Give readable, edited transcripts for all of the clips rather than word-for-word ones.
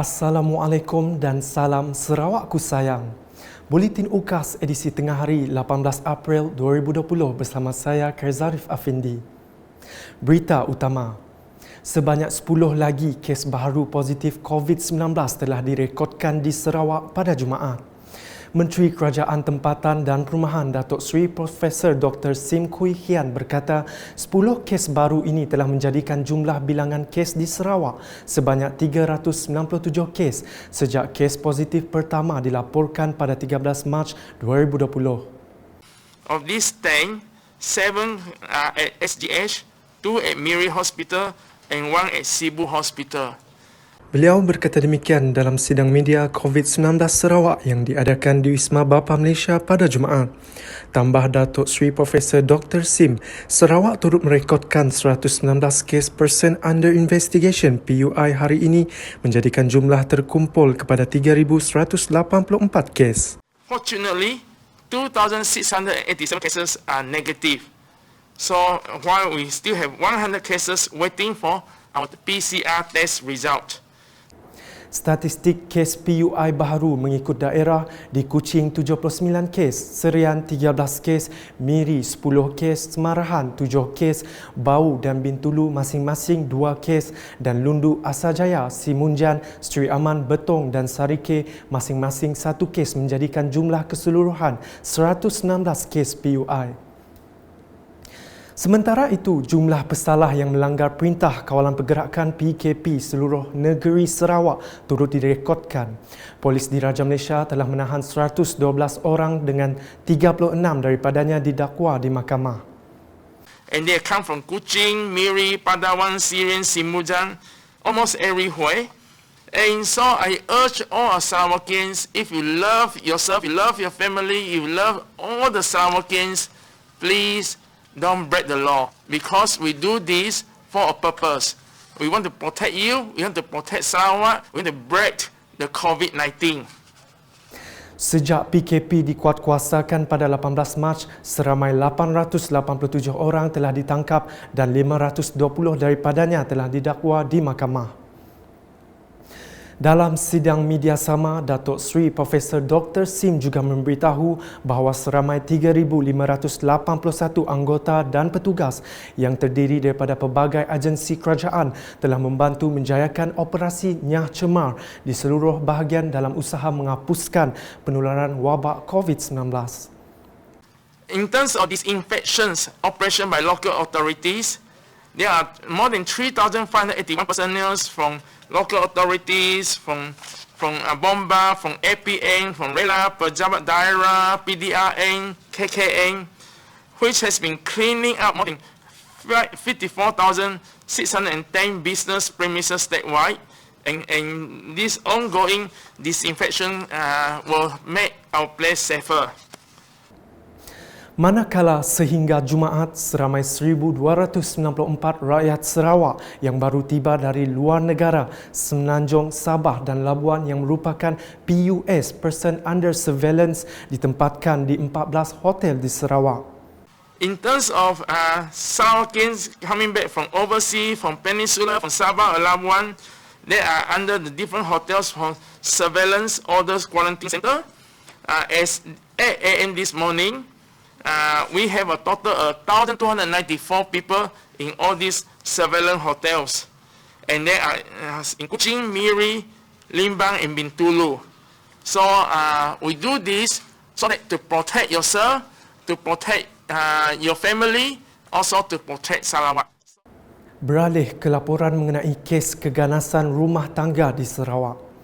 Assalamualaikum dan salam Sarawakku sayang. Buletin UKAS edisi tengah hari 18 April 2020 bersama saya Kaizarif Afindi. Berita utama. Sebanyak 10 lagi kes baru positif COVID-19 telah direkodkan di Sarawak pada Jumaat. Menteri Kerajaan Tempatan dan Perumahan Datuk Seri Profesor Dr. Sim Kui Hian berkata 10 kes baru ini telah menjadikan jumlah bilangan kes di Sarawak sebanyak 397 kes sejak kes positif pertama dilaporkan pada 13 Mac 2020. Of these 10, 7 are at SGH, 2 at Miri Hospital and 1 at Sibu Hospital. Beliau berkata demikian dalam sidang media COVID-19 Sarawak yang diadakan di Wisma Bapa Malaysia pada Jumaat. Tambah Datuk Seri Profesor Dr. Sim, Sarawak turut merekodkan 119 kes person under investigation PUI hari ini menjadikan jumlah terkumpul kepada 3,184 kes. Fortunately, 2,687 cases are negative. So while we still have 100 cases waiting for our PCR test result. Statistik kes PUI baharu mengikut daerah di Kuching 79 kes, Serian 13 kes, Miri 10 kes, Semarahan 7 kes, Bau dan Bintulu masing-masing 2 kes dan Lundu Asajaya, Simunjan, Seri Aman, Betong dan Sarike masing-masing 1 kes menjadikan jumlah keseluruhan 116 kes PUI. Sementara itu, jumlah pesalah yang melanggar perintah kawalan pergerakan PKP seluruh negeri Sarawak turut direkodkan. Polis Diraja Malaysia telah menahan 112 orang dengan 36 daripadanya didakwa di mahkamah. And they come from Kuching, Miri, Padawan, Sirian, Simunjan, almost everywhere. And so I urge all our Sarawakians, if you love yourself, you love your family, you love all the Sarawakians, please don't break the law, because we do this for a purpose. We want to protect you, we want to protect Sarawak, we want to break the COVID-19. Sejak PKP dikuatkuasakan pada 18 Mac, seramai 887 orang telah ditangkap dan 520 daripadanya telah didakwa di mahkamah. Dalam sidang media sama, Datuk Seri Profesor Dr. Sim juga memberitahu bahawa seramai 3,581 anggota dan petugas yang terdiri daripada pelbagai agensi kerajaan telah membantu menjayakan operasi Nyah Cemar di seluruh bahagian dalam usaha menghapuskan penularan wabak COVID-19. In terms of disinfections operation by local authorities, there are more than 3,581 personnel from local authorities, from Bomba, from APN, from Rela, Pejabat Daerah, PDRN, KKN, which has been cleaning up more than 54,610 business premises statewide, and this ongoing disinfection will make our place safer. Manakala sehingga Jumaat, seramai 1,294 rakyat Sarawak yang baru tiba dari luar negara, Semenanjung, Sabah dan Labuan yang merupakan PUS (Person Under Surveillance) ditempatkan di 14 hotel di Sarawak. In terms of Sarawakians coming back from overseas, from Peninsula, from Sabah or Labuan, they are under the different hotels for surveillance orders quarantine center. As 8 a.m. this morning, we have a total of 1,294 people in all these surveillance hotels. And they are in Kuching, Miri, Limbang and Bintulu. So we do this so that to protect yourself, to protect your family, also to protect Sarawak. Beralih ke laporan mengenai kes keganasan rumah tangga di Sarawak.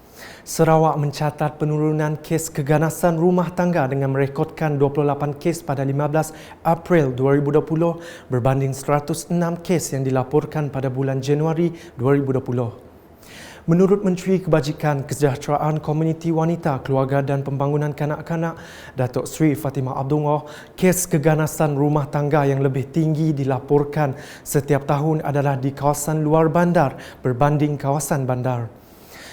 Sarawak mencatat penurunan kes keganasan rumah tangga dengan merekodkan 28 kes pada 15 April 2020 berbanding 106 kes yang dilaporkan pada bulan Januari 2020. Menurut Menteri Kebajikan Kesejahteraan Komuniti Wanita, Keluarga dan Pembangunan Kanak-kanak, Datuk Seri Fatimah Abdullah, kes keganasan rumah tangga yang lebih tinggi dilaporkan setiap tahun adalah di kawasan luar bandar berbanding kawasan bandar.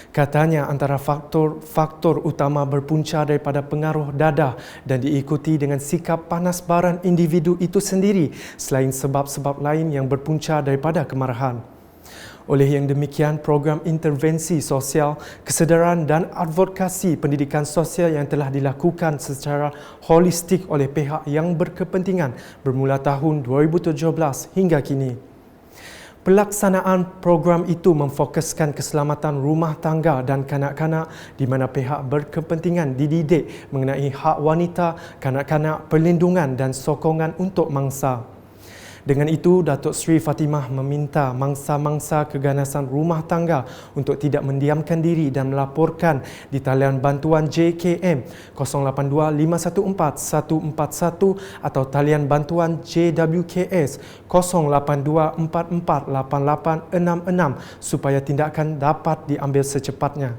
Katanya antara faktor utama berpunca daripada pengaruh dadah dan diikuti dengan sikap panas baran individu itu sendiri selain sebab-sebab lain yang berpunca daripada kemarahan. Oleh yang demikian, program intervensi sosial, kesedaran dan advokasi pendidikan sosial yang telah dilakukan secara holistik oleh pihak yang berkepentingan bermula tahun 2017 hingga kini. Pelaksanaan program itu memfokuskan keselamatan rumah tangga dan kanak-kanak di mana pihak berkepentingan dididik mengenai hak wanita, kanak-kanak, perlindungan dan sokongan untuk mangsa. Dengan itu, Datuk Seri Fatimah meminta mangsa-mangsa keganasan rumah tangga untuk tidak mendiamkan diri dan melaporkan di talian bantuan JKM 082-514-141 atau talian bantuan JWKS 082448866 supaya tindakan dapat diambil secepatnya.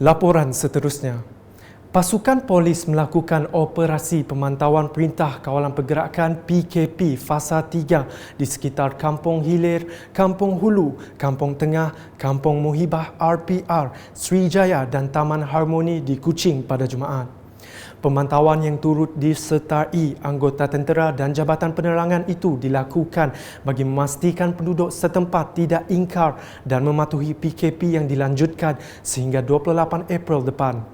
Laporan seterusnya. Pasukan polis melakukan operasi pemantauan Perintah Kawalan Pergerakan PKP Fasa 3 di sekitar Kampung Hilir, Kampung Hulu, Kampung Tengah, Kampung Muhibah RPR, Srijaya dan Taman Harmoni di Kuching pada Jumaat. Pemantauan yang turut disertai anggota tentera dan Jabatan Penerangan itu dilakukan bagi memastikan penduduk setempat tidak ingkar dan mematuhi PKP yang dilanjutkan sehingga 28 April depan.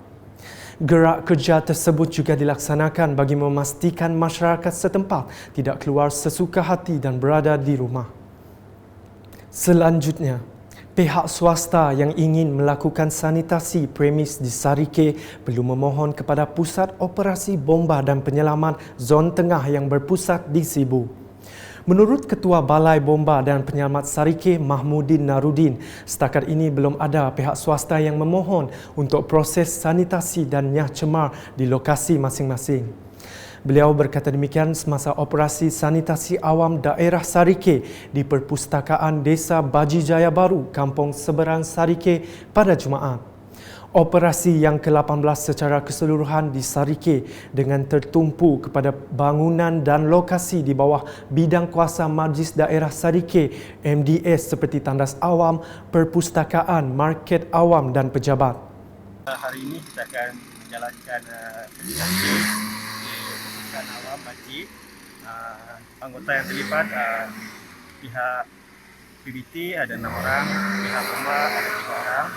Gerak kerja tersebut juga dilaksanakan bagi memastikan masyarakat setempat tidak keluar sesuka hati dan berada di rumah. Selanjutnya, pihak swasta yang ingin melakukan sanitasi premis di Sarike perlu memohon kepada Pusat Operasi Bomba dan Penyelaman Zon Tengah yang berpusat di Sibu. Menurut Ketua Balai Bomba dan Penyelamat Sarike Mahmudin Narudin, setakat ini belum ada pihak swasta yang memohon untuk proses sanitasi dan nyah cemar di lokasi masing-masing. Beliau berkata demikian semasa operasi sanitasi awam daerah Sarike di Perpustakaan Desa Baji Jaya Baru, Kampung Seberang Sarike pada Jumaat. Operasi yang ke-18 secara keseluruhan di Sarike dengan tertumpu kepada bangunan dan lokasi di bawah bidang kuasa Majlis Daerah Sarike MDS seperti tandas awam, perpustakaan, market awam dan pejabat. Hari ini kita akan menjalankan sanitasi di perpustakaan awam Majlis. Anggota yang terlibat pihak PBT ada 6 orang, pihak bomba ada 3 orang.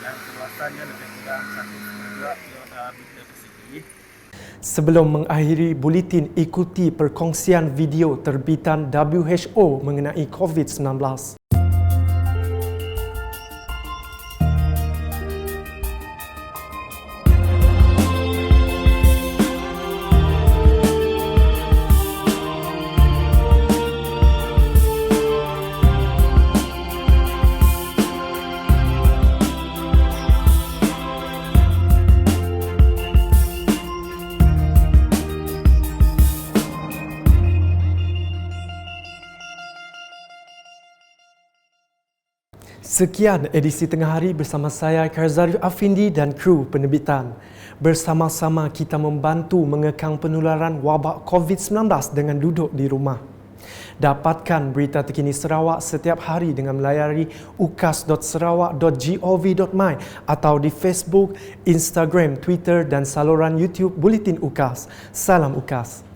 Dan keluasannya lebih kurang 1.2 meter persegi. Sebelum mengakhiri buletin, ikuti perkongsian video terbitan WHO mengenai COVID-19. Sekian edisi Tengah Hari bersama saya Karzari Afindi dan kru penerbitan. Bersama-sama kita membantu mengekang penularan wabak COVID-19 dengan duduk di rumah. Dapatkan berita terkini Sarawak setiap hari dengan melayari ukas.sarawak.gov.my atau di Facebook, Instagram, Twitter dan saluran YouTube Buletin UKAS. Salam UKAS.